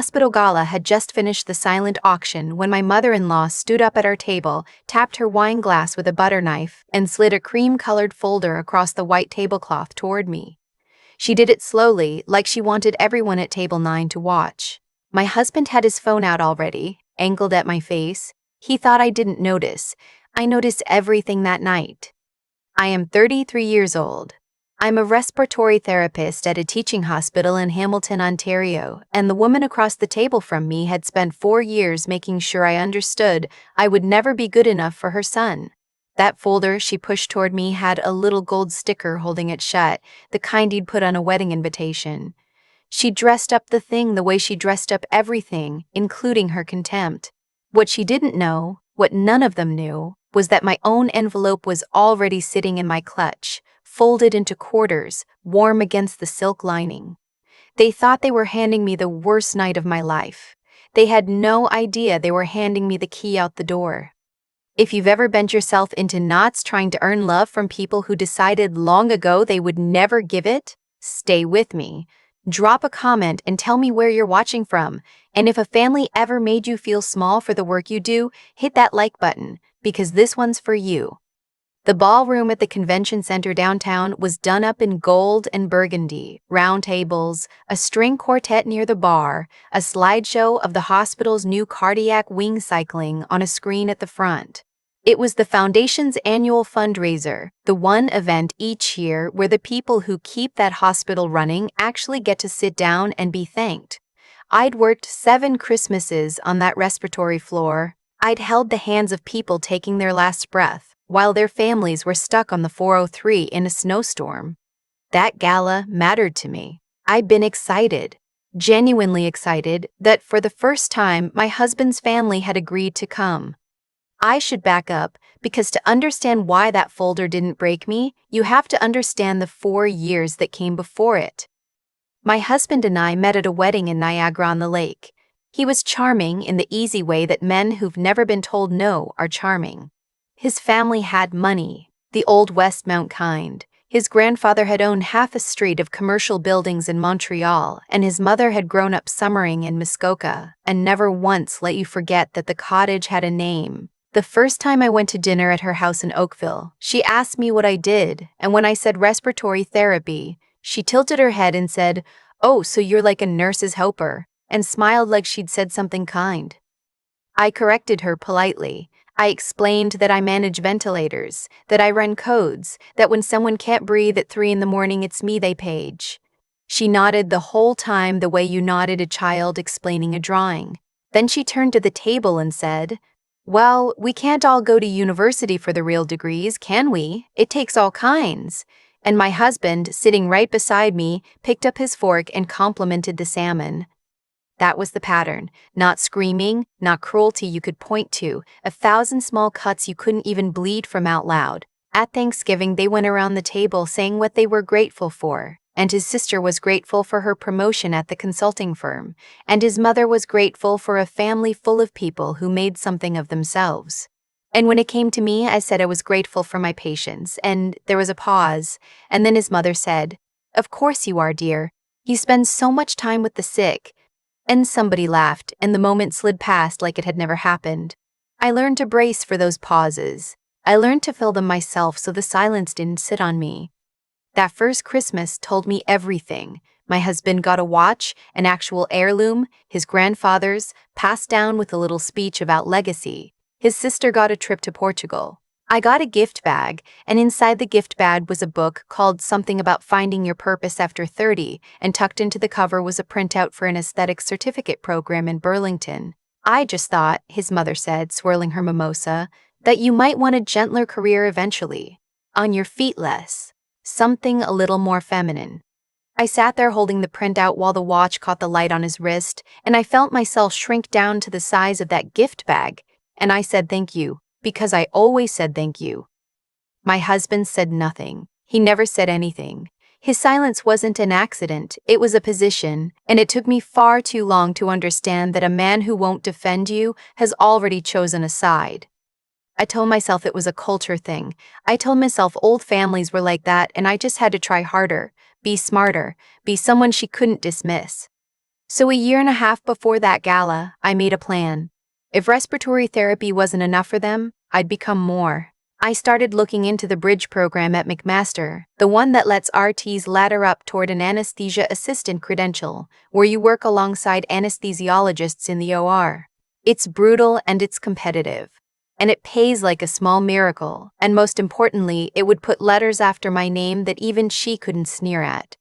Hospital Gala had just finished the silent auction when my mother-in-law stood up at our table, tapped her wine glass with a butter knife, and slid a cream-colored folder across the white tablecloth toward me. She did it slowly, like she wanted everyone at table 9 to watch. My husband had his phone out already, angled at my face. He thought I didn't notice. I noticed everything that night. I am 33 years old. I'm a respiratory therapist at a teaching hospital in Hamilton, Ontario, and the woman across the table from me had spent 4 years making sure I understood I would never be good enough for her son. That folder she pushed toward me had a little gold sticker holding it shut, the kind you'd put on a wedding invitation. She dressed up the thing the way she dressed up everything, including her contempt. What she didn't know, what none of them knew, was that my own envelope was already sitting in my clutch, folded into quarters, warm against the silk lining. They thought they were handing me the worst night of my life. They had no idea they were handing me the key out the door. If you've ever bent yourself into knots trying to earn love from people who decided long ago they would never give it, stay with me. Drop a comment and tell me where you're watching from. And if a family ever made you feel small for the work you do, hit that like button, because this one's for you. The ballroom at the convention center downtown was done up in gold and burgundy, round tables, a string quartet near the bar, a slideshow of the hospital's new cardiac wing cycling on a screen at the front. It was the foundation's annual fundraiser, the one event each year where the people who keep that hospital running actually get to sit down and be thanked. I'd worked 7 Christmases on that respiratory floor. I'd held the hands of people taking their last breath, while their families were stuck on the 403 in a snowstorm. That gala mattered to me. I'd been excited, genuinely excited, that for the first time my husband's family had agreed to come. I should back up, because to understand why that folder didn't break me, you have to understand the 4 years that came before it. My husband and I met at a wedding in Niagara-on-the-Lake. He was charming in the easy way that men who've never been told no are charming. His family had money, the old Westmount kind. His grandfather had owned half a street of commercial buildings in Montreal, and his mother had grown up summering in Muskoka, and never once let you forget that the cottage had a name. The first time I went to dinner at her house in Oakville, she asked me what I did, and when I said respiratory therapy, she tilted her head and said, "Oh, so you're like a nurse's helper," and smiled like she'd said something kind. I corrected her politely. I explained that I manage ventilators, that I run codes, that when someone can't breathe at 3 in the morning, it's me they page. She nodded the whole time the way you nodded a child explaining a drawing. Then she turned to the table and said, "Well, we can't all go to university for the real degrees, can we? It takes all kinds." And my husband, sitting right beside me, picked up his fork and complimented the salmon. That was the pattern. Not screaming, not cruelty you could point to, 1,000 small cuts you couldn't even bleed from out loud. At Thanksgiving, they went around the table saying what they were grateful for, and his sister was grateful for her promotion at the consulting firm, and his mother was grateful for a family full of people who made something of themselves. And when it came to me, I said I was grateful for my patients, and there was a pause, and then his mother said, "Of course you are, dear. You spend so much time with the sick." And somebody laughed, and the moment slid past like it had never happened. I learned to brace for those pauses. I learned to fill them myself so the silence didn't sit on me. That first Christmas told me everything. My husband got a watch, an actual heirloom, his grandfather's, passed down with a little speech about legacy. His sister got a trip to Portugal. I got a gift bag, and inside the gift bag was a book called Something About Finding Your Purpose After 30, and tucked into the cover was a printout for an aesthetics certificate program in Burlington. I just thought, his mother said, swirling her mimosa, that you might want a gentler career eventually. On your feet less. Something a little more feminine. I sat there holding the printout while the watch caught the light on his wrist, and I felt myself shrink down to the size of that gift bag, and I said thank you. Because I always said thank you. My husband said nothing. He never said anything. His silence wasn't an accident, it was a position, and it took me far too long to understand that a man who won't defend you has already chosen a side. I told myself it was a culture thing. I told myself old families were like that and I just had to try harder, be smarter, be someone she couldn't dismiss. So a year and a half before that gala, I made a plan. If respiratory therapy wasn't enough for them, I'd become more. I started looking into the bridge program at McMaster, the one that lets RTs ladder up toward an anesthesia assistant credential, where you work alongside anesthesiologists in the OR. It's brutal and it's competitive. And it pays like a small miracle, and most importantly, it would put letters after my name that even she couldn't sneer at.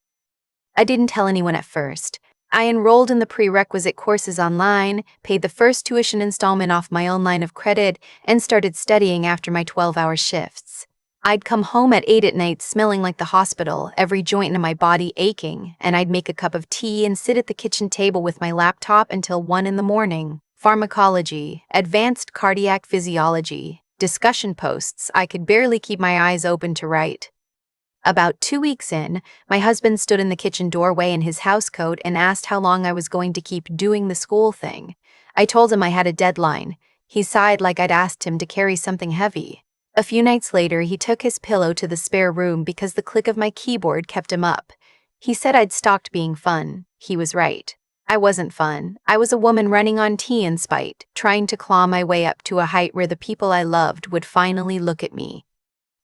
I didn't tell anyone at first. I enrolled in the prerequisite courses online, paid the first tuition installment off my own line of credit, and started studying after my 12-hour shifts. I'd come home at 8 at night smelling like the hospital, every joint in my body aching, and I'd make a cup of tea and sit at the kitchen table with my laptop until 1 in the morning. Pharmacology, advanced cardiac physiology, discussion posts I could barely keep my eyes open to write. About 2 weeks in, my husband stood in the kitchen doorway in his housecoat and asked how long I was going to keep doing the school thing. I told him I had a deadline. He sighed like I'd asked him to carry something heavy. A few nights later, he took his pillow to the spare room because the click of my keyboard kept him up. He said I'd stopped being fun. He was right. I wasn't fun. I was a woman running on tea and spite, trying to claw my way up to a height where the people I loved would finally look at me.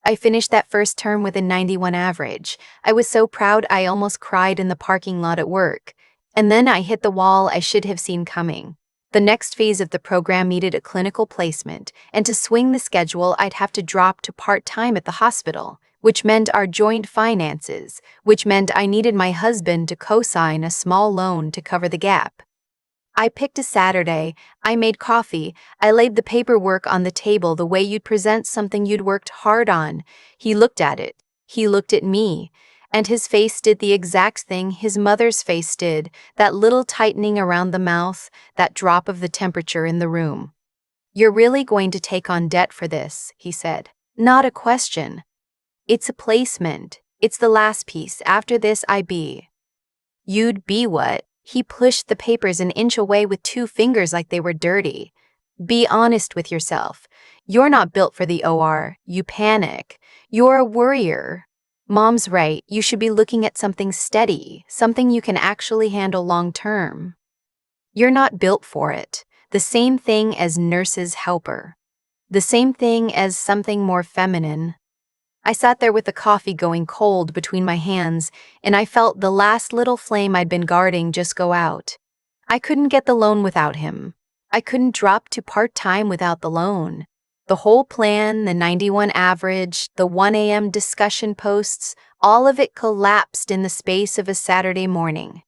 I finished that first term with a 91 average. I was so proud I almost cried in the parking lot at work. And then I hit the wall I should have seen coming. The next phase of the program needed a clinical placement, and to swing the schedule I'd have to drop to part-time at the hospital, which meant our joint finances, which meant I needed my husband to co-sign a small loan to cover the gap. I picked a Saturday, I made coffee, I laid the paperwork on the table the way you'd present something you'd worked hard on. He looked at it. He looked at me. And his face did the exact thing his mother's face did, that little tightening around the mouth, that drop of the temperature in the room. "You're really going to take on debt for this," he said. "Not a question. It's a placement. It's the last piece. After this, You'd be what?" He pushed the papers an inch away with 2 fingers like they were dirty. "Be honest with yourself. You're not built for the OR. You panic. You're a worrier. Mom's right. You should be looking at something steady, something you can actually handle long term. You're not built for it. The same thing as nurse's helper. The same thing as something more feminine." I sat there with the coffee going cold between my hands, and I felt the last little flame I'd been guarding just go out. I couldn't get the loan without him. I couldn't drop to part-time without the loan. The whole plan, the 91 average, the 1 a.m. discussion posts, all of it collapsed in the space of a Saturday morning.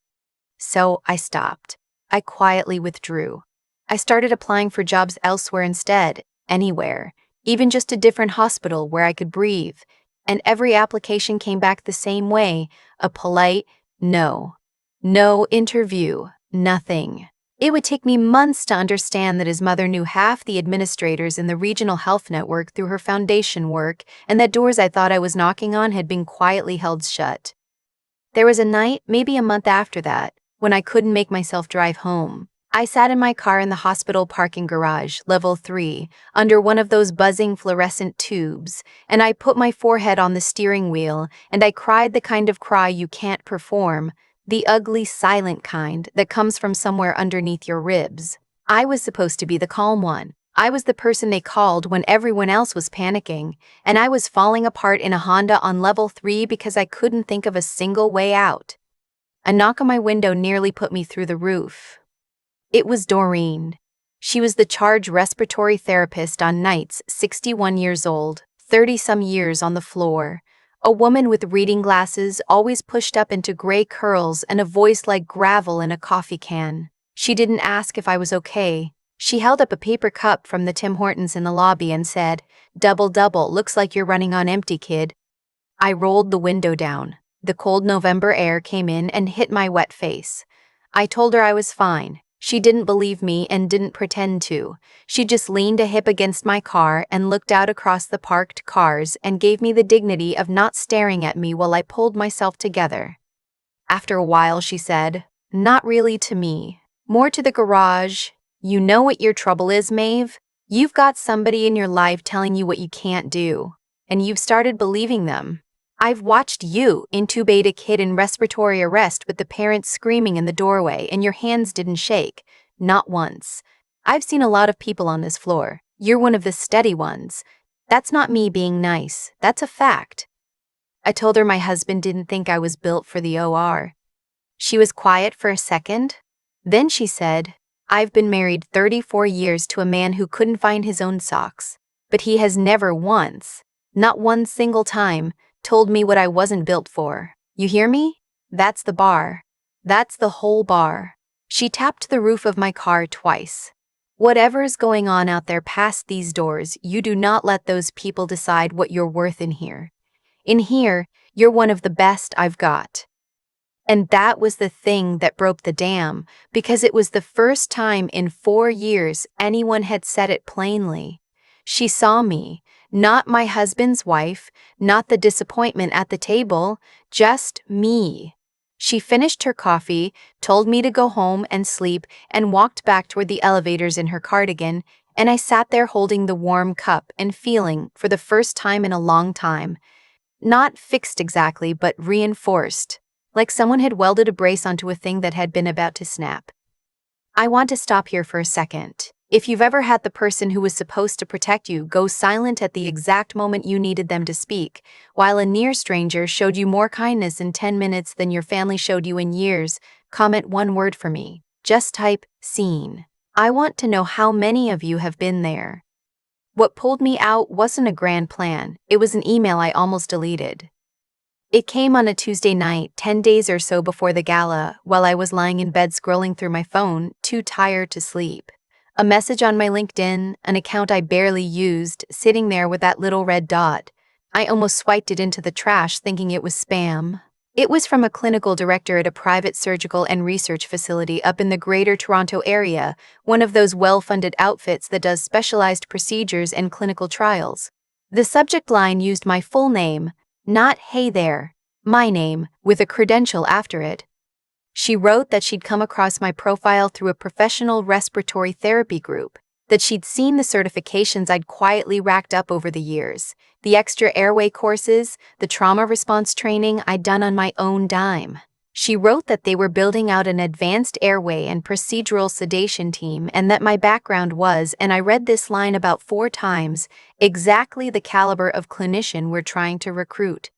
So I stopped. I quietly withdrew. I started applying for jobs elsewhere instead, anywhere. Even just a different hospital where I could breathe, and every application came back the same way, a polite no. No interview, nothing. It would take me months to understand that his mother knew half the administrators in the regional health network through her foundation work, and that doors I thought I was knocking on had been quietly held shut. There was a night, maybe a month after that, when I couldn't make myself drive home. I sat in my car in the hospital parking garage, level 3, under one of those buzzing fluorescent tubes, and I put my forehead on the steering wheel, and I cried the kind of cry you can't perform, the ugly, silent kind that comes from somewhere underneath your ribs. I was supposed to be the calm one. I was the person they called when everyone else was panicking, and I was falling apart in a Honda on level 3 because I couldn't think of a single way out. A knock on my window nearly put me through the roof. It was Doreen. She was the charge respiratory therapist on nights, 61 years old, 30-some years on the floor. A woman with reading glasses, always pushed up into gray curls, and a voice like gravel in a coffee can. She didn't ask if I was okay. She held up a paper cup from the Tim Hortons in the lobby and said, "Double double, looks like you're running on empty, kid." I rolled the window down. The cold November air came in and hit my wet face. I told her I was fine. She didn't believe me and didn't pretend to. She just leaned a hip against my car and looked out across the parked cars and gave me the dignity of not staring at me while I pulled myself together. After a while, she said, "Not really to me. More to the garage. You know what your trouble is, Maeve? You've got somebody in your life telling you what you can't do, and you've started believing them. I've watched you intubate a kid in respiratory arrest with the parents screaming in the doorway and your hands didn't shake. Not once. I've seen a lot of people on this floor. You're one of the steady ones. That's not me being nice. That's a fact. I told her my husband didn't think I was built for the OR. She was quiet for a second. Then she said, I've been married 34 years to a man who couldn't find his own socks. But he has never once, not one single time, told me what I wasn't built for. You hear me? That's the bar. That's the whole bar. She tapped the roof of my car twice. Whatever's going on out there past these doors, you do not let those people decide what you're worth in here. In here, you're one of the best I've got. And that was the thing that broke the dam, because it was the first time in 4 years anyone had said it plainly. She saw me, not my husband's wife, not the disappointment at the table, just me. She finished her coffee, told me to go home and sleep, and walked back toward the elevators in her cardigan, and I sat there holding the warm cup and feeling, for the first time in a long time, not fixed exactly, but reinforced, like someone had welded a brace onto a thing that had been about to snap. I want to stop here for a second. If you've ever had the person who was supposed to protect you go silent at the exact moment you needed them to speak, while a near stranger showed you more kindness in 10 minutes than your family showed you in years, comment one word for me. Just type, "seen." I want to know how many of you have been there. What pulled me out wasn't a grand plan, it was an email I almost deleted. It came on a Tuesday night, 10 days or so before the gala, while I was lying in bed scrolling through my phone, too tired to sleep. A message on my LinkedIn, an account I barely used, sitting there with that little red dot. I almost swiped it into the trash thinking it was spam. It was from a clinical director at a private surgical and research facility up in the Greater Toronto Area, one of those well-funded outfits that does specialized procedures and clinical trials. The subject line used my full name, not "hey there," my name, with a credential after it. She wrote that she'd come across my profile through a professional respiratory therapy group, that she'd seen the certifications I'd quietly racked up over the years, the extra airway courses, the trauma response training I'd done on my own dime. She wrote that they were building out an advanced airway and procedural sedation team and that my background was, and I read this line about 4 times, exactly the caliber of clinician we're trying to recruit.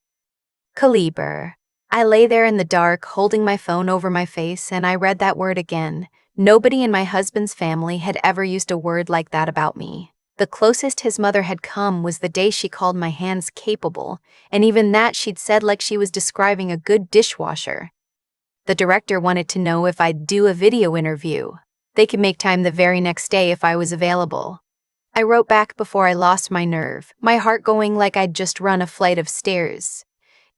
Caliber. I lay there in the dark, holding my phone over my face, and I read that word again. Nobody in my husband's family had ever used a word like that about me. The closest his mother had come was the day she called my hands capable, and even that she'd said like she was describing a good dishwasher. The director wanted to know if I'd do a video interview. They could make time the very next day if I was available. I wrote back before I lost my nerve, my heart going like I'd just run a flight of stairs.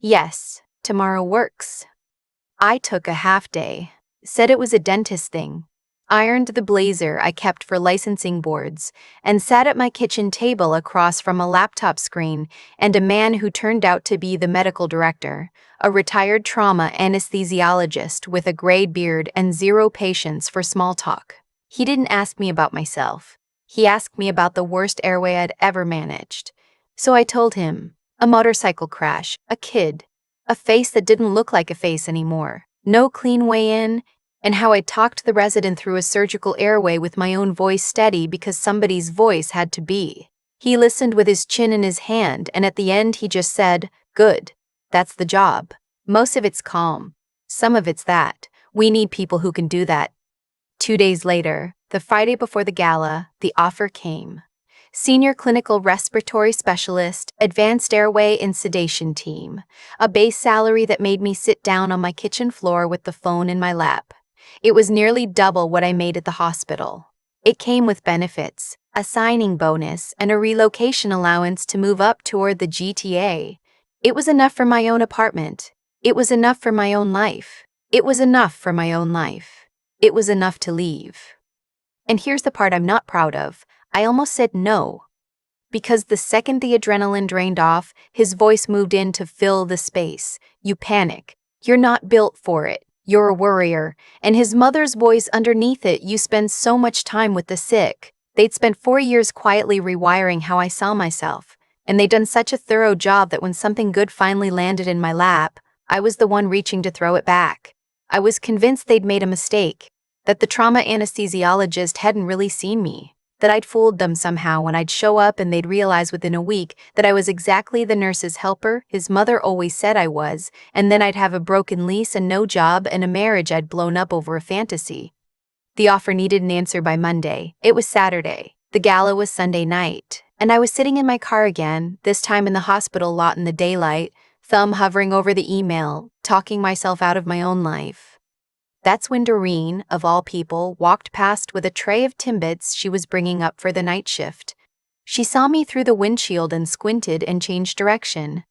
Yes, tomorrow works. I took a half day, said it was a dentist thing, ironed the blazer I kept for licensing boards, and sat at my kitchen table across from a laptop screen and a man who turned out to be the medical director, a retired trauma anesthesiologist with a gray beard and zero patience for small talk. He didn't ask me about myself. He asked me about the worst airway I'd ever managed. So I told him, a motorcycle crash, a kid, a face that didn't look like a face anymore, no clean way in, and how I talked the resident through a surgical airway with my own voice steady because somebody's voice had to be. He listened with his chin in his hand, and at the end he just said, "Good. That's the job. Most of it's calm. Some of it's that. We need people who can do that." 2 days later, the Friday before the gala, the offer came. Senior Clinical Respiratory Specialist, Advanced Airway and Sedation Team, a base salary that made me sit down on my kitchen floor with the phone in my lap. It was nearly double what I made at the hospital. It came with benefits, a signing bonus, and a relocation allowance to move up toward the GTA. It was enough for my own apartment. It was enough for my own life. It was enough for my own life. It was enough to leave. And here's the part I'm not proud of. I almost said no. Because the second the adrenaline drained off, his voice moved in to fill the space. You panic. You're not built for it. You're a worrier. And his mother's voice underneath it, you spend so much time with the sick. They'd spent 4 years quietly rewiring how I saw myself. and they'd done such a thorough job that when something good finally landed in my lap, I was the one reaching to throw it back. I was convinced they'd made a mistake, that the trauma anesthesiologist hadn't really seen me, that I'd fooled them somehow when I'd show up and they'd realize within a week that I was exactly the nurse's helper his mother always said I was, and then I'd have a broken lease and no job and a marriage I'd blown up over a fantasy. The offer needed an answer by Monday. It was Saturday. The gala was Sunday night, and I was sitting in my car again, this time in the hospital lot in the daylight, thumb hovering over the email, talking myself out of my own life. That's when Doreen, of all people, walked past with a tray of Timbits she was bringing up for the night shift. She saw me through the windshield and squinted and changed direction.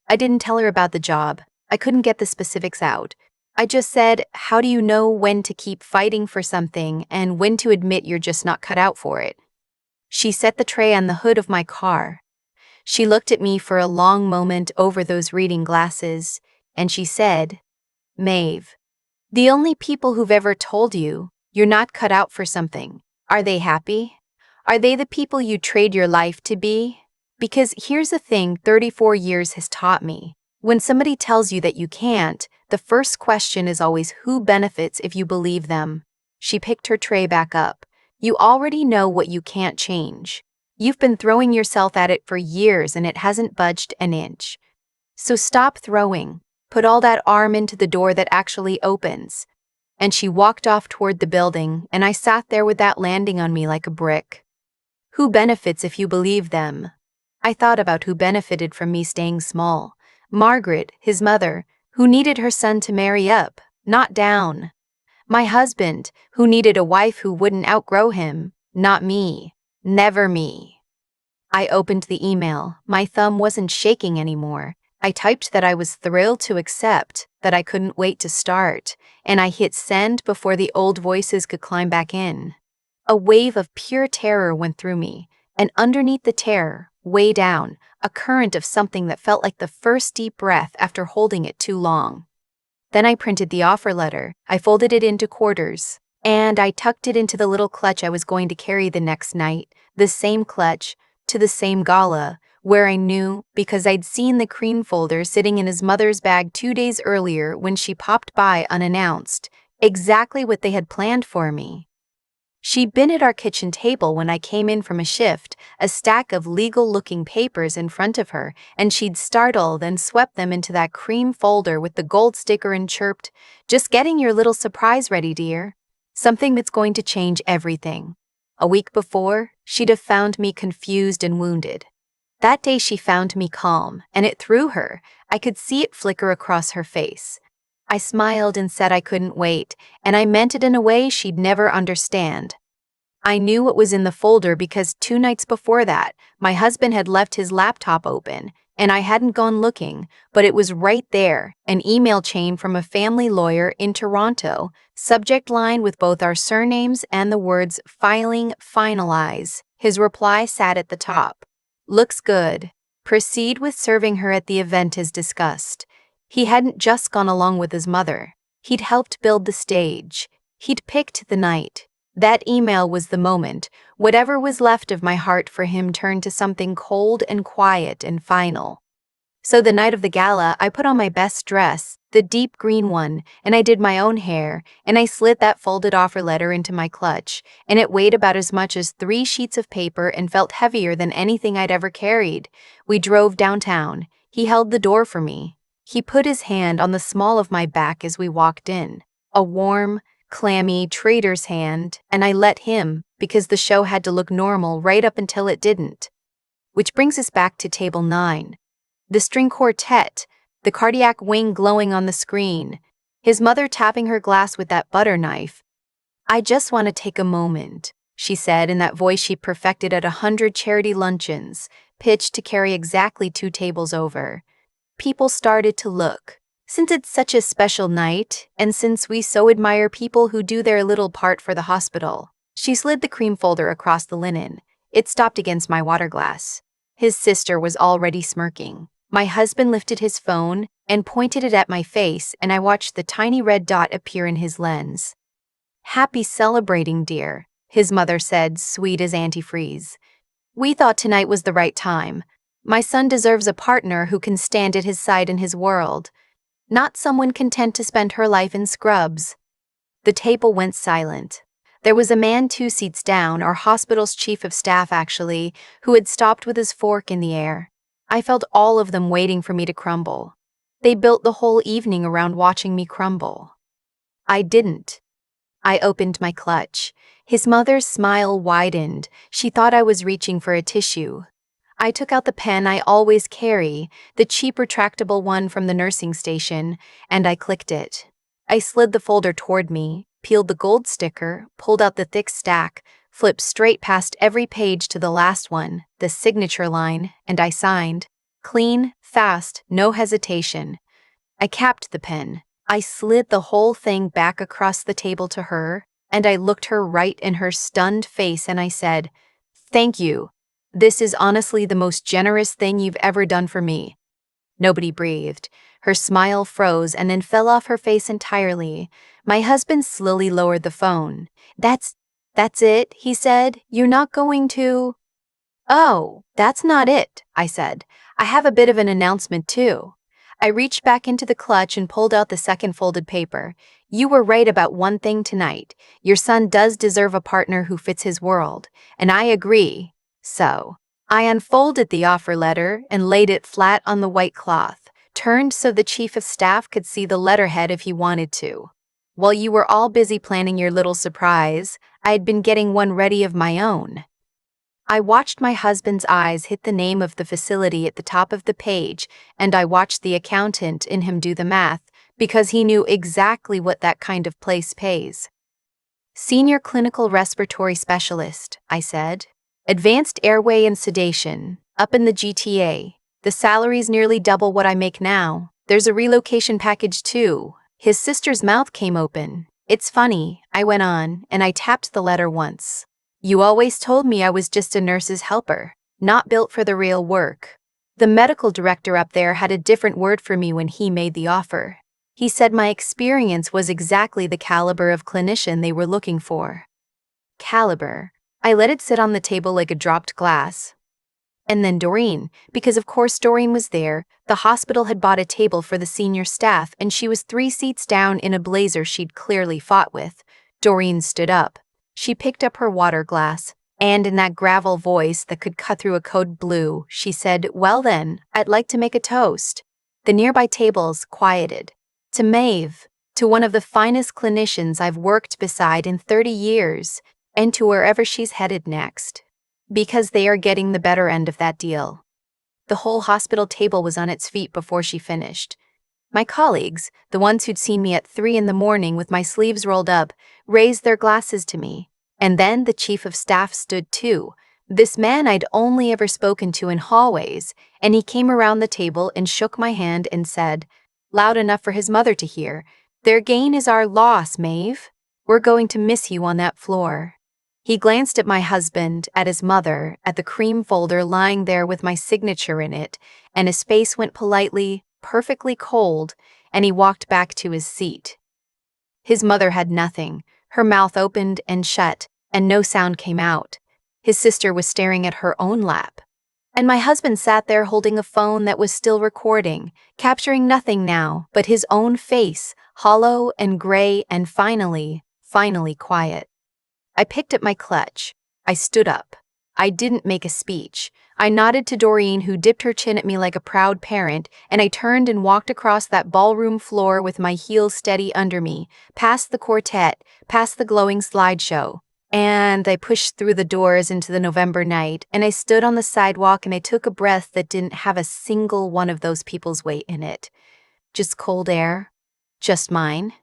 I didn't tell her about the job. I couldn't get the specifics out. I just said, how do you know when to keep fighting for something and when to admit you're just not cut out for it? She set the tray on the hood of my car. She looked at me for a long moment over those reading glasses, and she said, Maeve, the only people who've ever told you you're not cut out for something, are they happy? Are they the people you trade your life to be? Because here's the thing 34 years has taught me. When somebody tells you that you can't, the first question is always who benefits if you believe them. She picked her tray back up. You already know what you can't change. You've been throwing yourself at it for years and it hasn't budged an inch. So stop throwing. Put all that arm into the door that actually opens. And she walked off toward the building, and I sat there with that landing on me like a brick. Who benefits if you believe them? I thought about who benefited from me staying small. Margaret, his mother, who needed her son to marry up, not down. My husband, who needed a wife who wouldn't outgrow him, not me. Never me. I opened the email. My thumb wasn't shaking anymore. I typed that I was thrilled to accept, that I couldn't wait to start, and I hit send before the old voices could climb back in. A wave of pure terror went through me, and underneath the terror, way down, a current of something that felt like the first deep breath after holding it too long. Then I printed the offer letter, I folded it into quarters, and I tucked it into the little clutch I was going to carry the next night, the same clutch, to the same gala, where I knew, because I'd seen the cream folder sitting in his mother's bag 2 days earlier when she popped by unannounced, exactly what they had planned for me. She'd been at our kitchen table when I came in from a shift, a stack of legal-looking papers in front of her, and she'd startled and swept them into that cream folder with the gold sticker and chirped, "Just getting your little surprise ready, dear. Something that's going to change everything." A week before, she'd have found me confused and wounded. That day she found me calm, and it threw her. I could see it flicker across her face. I smiled and said I couldn't wait, and I meant it in a way she'd never understand. I knew what was in the folder because 2 nights before that, my husband had left his laptop open, and I hadn't gone looking, but it was right there, an email chain from a family lawyer in Toronto, subject line with both our surnames and the words "filing finalize." His reply sat at the top. "Looks good. Proceed with serving her at the event as discussed." He hadn't just gone along with his mother. He'd helped build the stage. He'd picked the night. That email was the moment. Whatever was left of my heart for him turned to something cold and quiet and final. So the night of the gala, I put on my best dress, the deep green one, and I did my own hair, and I slid that folded offer letter into my clutch, and it weighed about as much as 3 sheets of paper and felt heavier than anything I'd ever carried. We drove downtown. He held the door for me. He put his hand on the small of my back as we walked in. A warm, clammy trader's hand, and I let him, because the show had to look normal right up until it didn't. Which brings us back to table 9. The string quartet, the cardiac wing glowing on the screen, his mother tapping her glass with that butter knife. "I just want to take a moment," she said in that voice she perfected at 100 charity luncheons, pitched to carry exactly 2 tables over. People started to look. Since it's such a special night, and since we so admire people who do their little part for the hospital, she slid the cream folder across the linen. It stopped against my water glass. His sister was already smirking. My husband lifted his phone and pointed it at my face, and I watched the tiny red dot appear in his lens. "Happy celebrating, dear," his mother said, sweet as antifreeze. "We thought tonight was the right time. My son deserves a partner who can stand at his side in his world, not someone content to spend her life in scrubs. The table went silent. There was a man 2 seats down, our hospital's chief of staff actually, who had stopped with his fork in the air. I felt all of them waiting for me to crumble. They built the whole evening around watching me crumble. I didn't. I opened my clutch. His mother's smile widened. She thought I was reaching for a tissue. I took out the pen I always carry, the cheap retractable one from the nursing station, and I clicked it. I slid the folder toward me, peeled the gold sticker, pulled out the thick stack, flipped straight past every page to the last one, the signature line, and I signed. Clean, fast, no hesitation. I capped the pen. I slid the whole thing back across the table to her, and I looked her right in her stunned face and I said, "Thank you. This is honestly the most generous thing you've ever done for me." Nobody breathed. Her smile froze and then fell off her face entirely. My husband slowly lowered the phone. That's it," he said. "You're not going to—" "Oh, that's not it," I said. "I have a bit of an announcement too." I reached back into the clutch and pulled out the second folded paper. "You were right about one thing tonight. Your son does deserve a partner who fits his world, and I agree. So." I unfolded the offer letter and laid it flat on the white cloth, turned so the chief of staff could see the letterhead if he wanted to. While you were all busy planning your little surprise, I had been getting one ready of my own. I watched my husband's eyes hit the name of the facility at the top of the page, and I watched the accountant in him do the math, because he knew exactly what that kind of place pays. "Senior Clinical Respiratory Specialist," I said. "Advanced Airway and Sedation, up in the GTA. The salary's nearly double what I make now. There's a relocation package too." His sister's mouth came open. "It's funny," I went on, and I tapped the letter once. "You always told me I was just a nurse's helper, not built for the real work." The medical director up there had a different word for me when he made the offer. He said my experience was exactly the caliber of clinician they were looking for. Caliber. I let it sit on the table like a dropped glass. And then Doreen, because of course Doreen was there. The hospital had bought a table for the senior staff and she was 3 seats down in a blazer she'd clearly fought with. Doreen stood up. She picked up her water glass, and in that gravel voice that could cut through a code blue, she said, "Well then, I'd like to make a toast." The nearby tables quieted. "To Maeve, to one of the finest clinicians I've worked beside in 30 years, and to wherever she's headed next. Because they are getting the better end of that deal." The whole hospital table was on its feet before she finished. My colleagues, the ones who'd seen me at 3 in the morning with my sleeves rolled up, raised their glasses to me. And then the chief of staff stood too, this man I'd only ever spoken to in hallways, and he came around the table and shook my hand and said, loud enough for his mother to hear, "Their gain is our loss, Maeve. We're going to miss you on that floor." He glanced at my husband, at his mother, at the cream folder lying there with my signature in it, and his face went politely, perfectly cold, and he walked back to his seat. His mother had nothing. Her mouth opened and shut, and no sound came out. His sister was staring at her own lap. And my husband sat there holding a phone that was still recording, capturing nothing now but his own face, hollow and gray and finally quiet. I picked up my clutch. I stood up. I didn't make a speech. I nodded to Doreen, who dipped her chin at me like a proud parent, and I turned and walked across that ballroom floor with my heels steady under me, past the quartet, past the glowing slideshow. And I pushed through the doors into the November night, and I stood on the sidewalk and I took a breath that didn't have a single one of those people's weight in it. Just cold air. Just mine.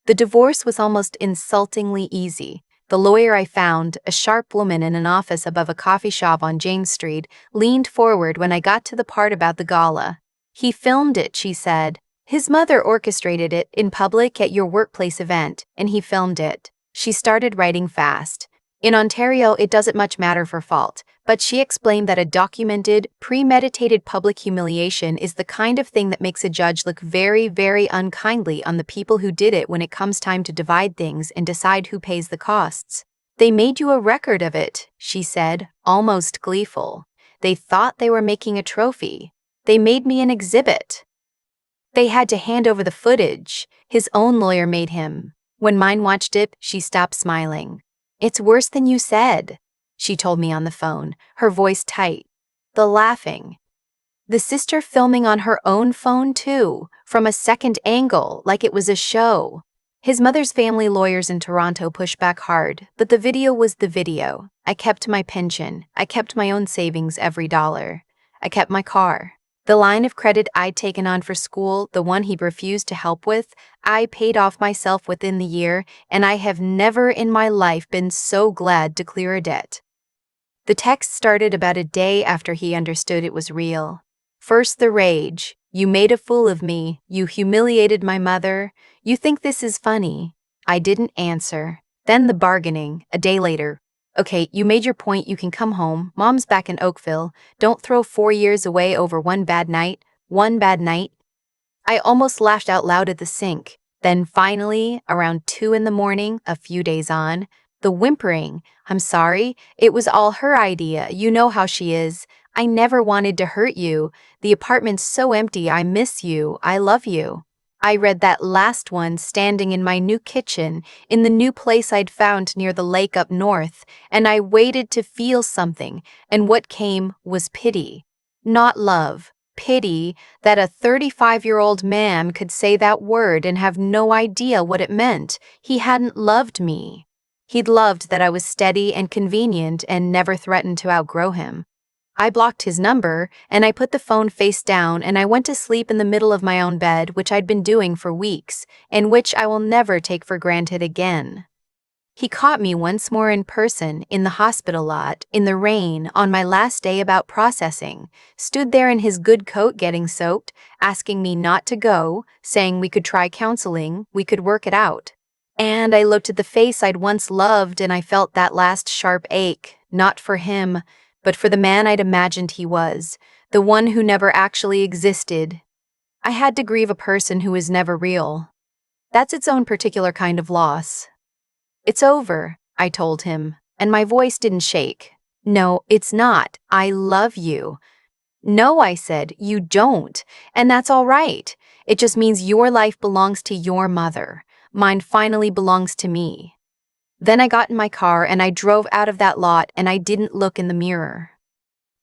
The divorce was almost insultingly easy. The lawyer I found, a sharp woman in an office above a coffee shop on James Street, leaned forward when I got to the part about the gala. "He filmed it," she said. "His mother orchestrated it in public at your workplace event, and he filmed it." She started writing fast. "In Ontario, it doesn't much matter for fault, but she explained that a documented, premeditated public humiliation is the kind of thing that makes a judge look very, very unkindly on the people who did it when it comes time to divide things and decide who pays the costs. They made you a record of it," she said, almost gleeful. They thought they were making a trophy. They made me an exhibit. They had to hand over the footage. His own lawyer made him. When mine watched it, she stopped smiling. "It's worse than you said," she told me on the phone, her voice tight. The laughing. The sister filming on her own phone too, from a second angle, like it was a show. His mother's family lawyers in Toronto pushed back hard, but the video was the video. I kept my pension. I kept my own savings every dollar. I kept my car. The line of credit I'd taken on for school, the one he refused to help with, I paid off myself within the year, and I have never in my life been so glad to clear a debt. The text started about a day after he understood it was real. First the rage. "You made a fool of me. You humiliated my mother. You think this is funny?" I didn't answer. Then the bargaining, a day later. "Okay, you made your point, you can come home. Mom's back in Oakville. Don't throw 4 years away over one bad night. One bad night." I almost laughed out loud at the sink. Then finally, around 2 in the morning, a few days on, the whimpering. "I'm sorry, it was all her idea. You know how she is. I never wanted to hurt you. The apartment's so empty. I miss you. I love you." I read that last one standing in my new kitchen, in the new place I'd found near the lake up north, and I waited to feel something, and what came was pity. Not love. Pity that a 35-year-old man could say that word and have no idea what it meant. He hadn't loved me. He'd loved that I was steady and convenient and never threatened to outgrow him. I blocked his number, and I put the phone face down, and I went to sleep in the middle of my own bed, which I'd been doing for weeks, and which I will never take for granted again. He caught me once more in person, in the hospital lot, in the rain, on my last day about processing, stood there in his good coat getting soaked, asking me not to go, saying we could try counseling, we could work it out. And I looked at the face I'd once loved, and I felt that last sharp ache, not for him, but for the man I'd imagined he was, the one who never actually existed. I had to grieve a person who was never real. That's its own particular kind of loss. "It's over," I told him, and my voice didn't shake. "No, it's not. I love you." "No," I said, "you don't. And that's all right. It just means your life belongs to your mother. Mine finally belongs to me." Then I got in my car and I drove out of that lot, and I didn't look in the mirror.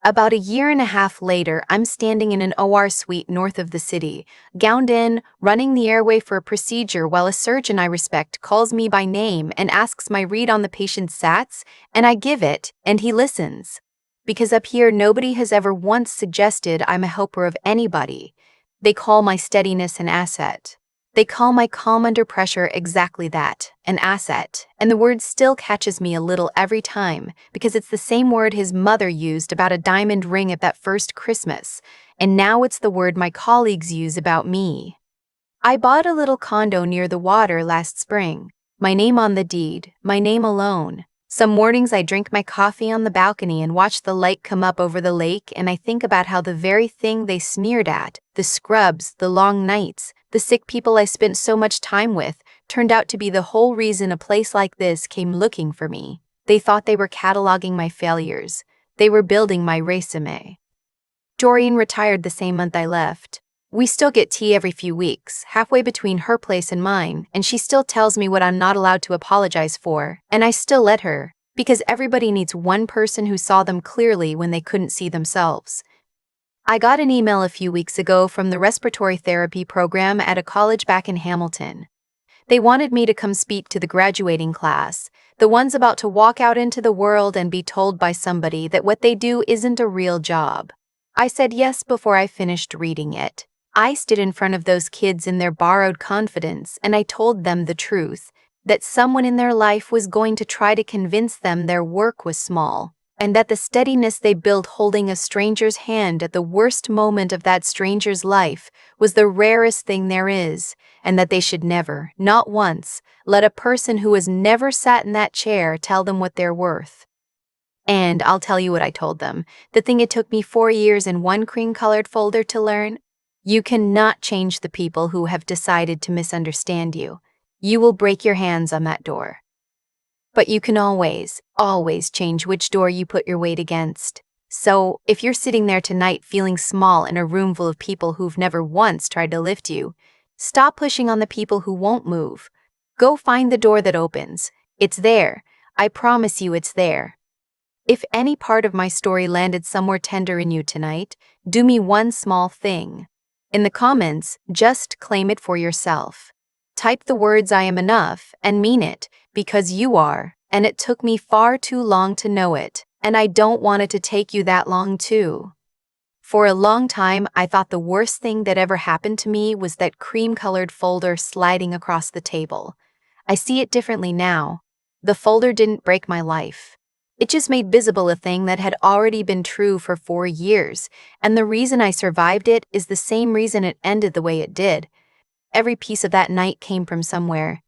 About a year and a half later, I'm standing in an OR suite north of the city, gowned in, running the airway for a procedure while a surgeon I respect calls me by name and asks my read on the patient's SATs, and I give it, and he listens. Because up here nobody has ever once suggested I'm a helper of anybody. They call my steadiness an asset. They call my calm under pressure exactly that, an asset, and the word still catches me a little every time because it's the same word his mother used about a diamond ring at that first Christmas, and now it's the word my colleagues use about me. I bought a little condo near the water last spring, my name on the deed, my name alone. Some mornings I drink my coffee on the balcony and watch the light come up over the lake, and I think about how the very thing they sneered at, the scrubs, the long nights, the sick people I spent so much time with, turned out to be the whole reason a place like this came looking for me. They thought they were cataloging my failures. They were building my resume. Doreen retired the same month I left. We still get tea every few weeks, halfway between her place and mine, and she still tells me what I'm not allowed to apologize for, and I still let her, because everybody needs one person who saw them clearly when they couldn't see themselves. I got an email a few weeks ago from the respiratory therapy program at a college back in Hamilton. They wanted me to come speak to the graduating class, the ones about to walk out into the world and be told by somebody that what they do isn't a real job. I said yes before I finished reading it. I stood in front of those kids in their borrowed confidence, and I told them the truth, that someone in their life was going to try to convince them their work was small, and that the steadiness they built holding a stranger's hand at the worst moment of that stranger's life was the rarest thing there is, and that they should never, not once, let a person who has never sat in that chair tell them what they're worth. And I'll tell you what I told them, the thing it took me 4 years and one cream-colored folder to learn. You cannot change the people who have decided to misunderstand you. You will break your hands on that door. But you can always, always change which door you put your weight against. So, if you're sitting there tonight feeling small in a room full of people who've never once tried to lift you, stop pushing on the people who won't move. Go find the door that opens. It's there. I promise you it's there. If any part of my story landed somewhere tender in you tonight, do me one small thing. In the comments, just claim it for yourself. Type the words "I am enough" and mean it, because you are, and it took me far too long to know it, and I don't want it to take you that long too. For a long time, I thought the worst thing that ever happened to me was that cream-colored folder sliding across the table. I see it differently now. The folder didn't break my life. It just made visible a thing that had already been true for 4 years, and the reason I survived it is the same reason it ended the way it did. Every piece of that night came from somewhere.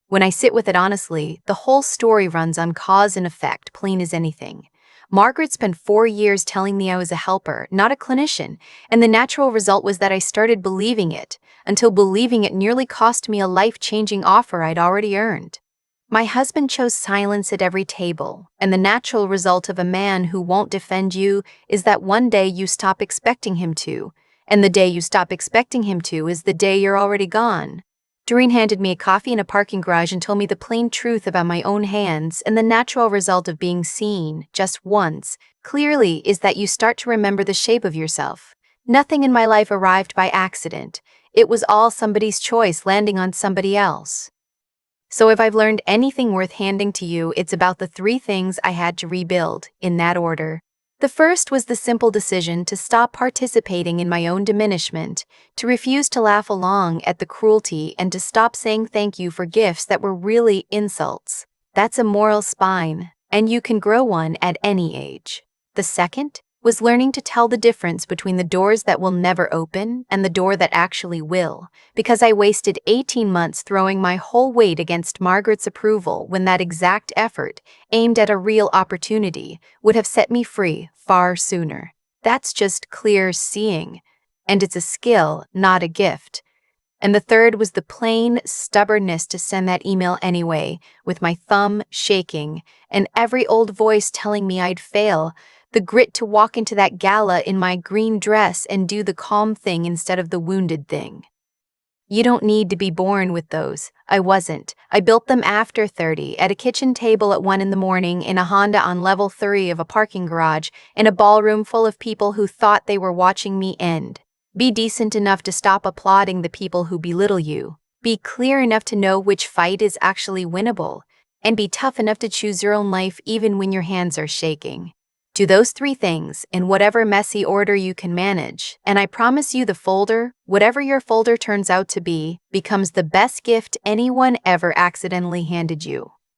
When I sit with it honestly, the whole story runs on cause and effect, plain as anything. Margaret spent 4 years telling me I was a helper, not a clinician, and the natural result was that I started believing it, until believing it nearly cost me a life-changing offer I'd already earned. My husband chose silence at every table, and the natural result of a man who won't defend you is that one day you stop expecting him to, and the day you stop expecting him to is the day you're already gone. Doreen handed me a coffee in a parking garage and told me the plain truth about my own hands, and the natural result of being seen, just once, clearly is that you start to remember the shape of yourself. Nothing in my life arrived by accident. It was all somebody's choice landing on somebody else. So if I've learned anything worth handing to you, it's about the 3 things I had to rebuild, in that order. The first was the simple decision to stop participating in my own diminishment, to refuse to laugh along at the cruelty, and to stop saying thank you for gifts that were really insults. That's a moral spine, and you can grow one at any age. The second was learning to tell the difference between the doors that will never open and the door that actually will, because I wasted 18 months throwing my whole weight against Margaret's approval when that exact effort, aimed at a real opportunity, would have set me free far sooner. That's just clear seeing, and it's a skill, not a gift. And the third was the plain stubbornness to send that email anyway, with my thumb shaking, and every old voice telling me I'd fail, the grit to walk into that gala in my green dress and do the calm thing instead of the wounded thing. You don't need to be born with those. I wasn't. I built them after 30, at a kitchen table at 1 in the morning, in a Honda on level 3 of a parking garage, in a ballroom full of people who thought they were watching me end. Be decent enough to stop applauding the people who belittle you. Be clear enough to know which fight is actually winnable. And be tough enough to choose your own life even when your hands are shaking. Do those 3 things in whatever messy order you can manage, and I promise you the folder, whatever your folder turns out to be, becomes the best gift anyone ever accidentally handed you.